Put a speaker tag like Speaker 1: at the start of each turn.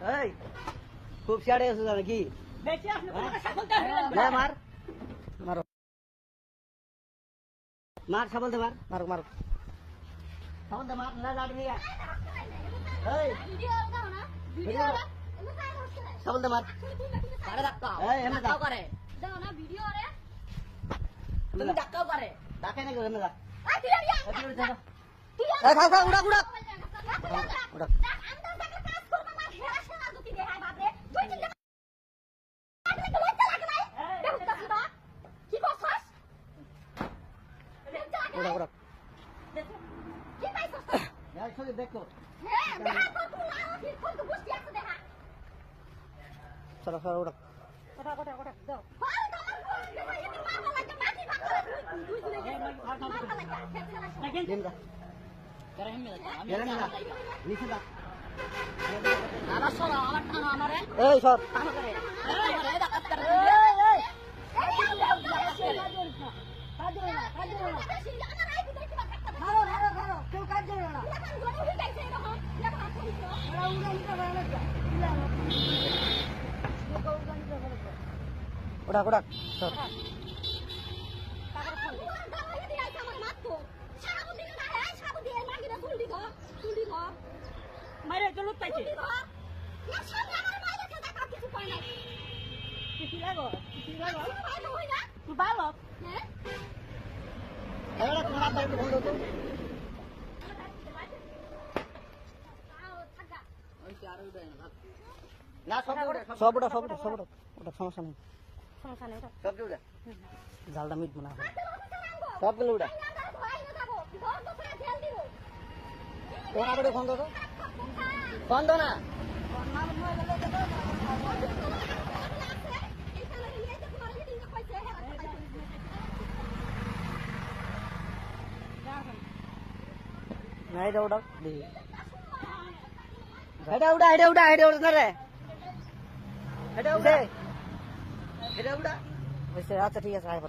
Speaker 1: এই খুব সিয়াড়ে আছো জানো কি
Speaker 2: বেঁচে আসলে তোমাকে সাফলতা
Speaker 1: না মার মারো মার সাবল দে মার মারো মারো সাবল দে মার না লাড় নিয়া এই
Speaker 3: ভিডিও দাও না ভিডিও রে এমন কাজ হচ্ছে না
Speaker 1: সাবল দে মার
Speaker 2: আরে ধাক্কাও
Speaker 1: এই এমন
Speaker 2: ধাক্কাও করে
Speaker 3: দাও না ভিডিও রে
Speaker 2: তুমি ধাক্কাও করে
Speaker 1: ডাকে না করে না
Speaker 3: আই তুই আরিয়া
Speaker 1: এই খাও খাও উড়া উড়া উড়া
Speaker 3: আমরা দেখলে কাজ করব না হেরা শোনা দুটি দে হাই বাবরে তুই চিন্তা কি করছস
Speaker 1: উড়া উড়া
Speaker 3: কি পাইছস
Speaker 1: এই সরে দেখো
Speaker 3: হ্যাঁ দেখা তো তুই লাও কি কোন তো বুঝতি আছে দেখা
Speaker 1: চলো চলো উড়া
Speaker 2: কোটা দাও
Speaker 3: আরে তোমার দেখো এত মারবা লাগে মাটি ভাগ করে দুই দিনে মারবা লাগে খেতে লাগছে
Speaker 2: দেখেন
Speaker 1: দিন দা
Speaker 2: করে হিমে আমি
Speaker 1: গেলে না নিচে দা
Speaker 2: আমার সরা আমার টানো আমারে
Speaker 1: এই সর
Speaker 2: টানো করে এই ধাক্কা করে
Speaker 1: উড়া উড়া সর
Speaker 2: মাইরে জলুত পাইছে কি লাগো তুই ভালো
Speaker 1: এবারে কোনা বাইক বন্ধ তো
Speaker 2: ওই কি আর উড়ে না
Speaker 1: না সব উড়া ওটা সমস্যা নেই
Speaker 3: সমস্যা নেই
Speaker 1: সব উড়া জালটা মিট মনে হয়
Speaker 3: সব
Speaker 1: সবগুলো উড়া তোমার আবার ফোন দাও ফোন দাও না না এটা উড়া দেখি এটা উড়া না রে এটা উড়া আচ্ছা ঠিক আছে আয়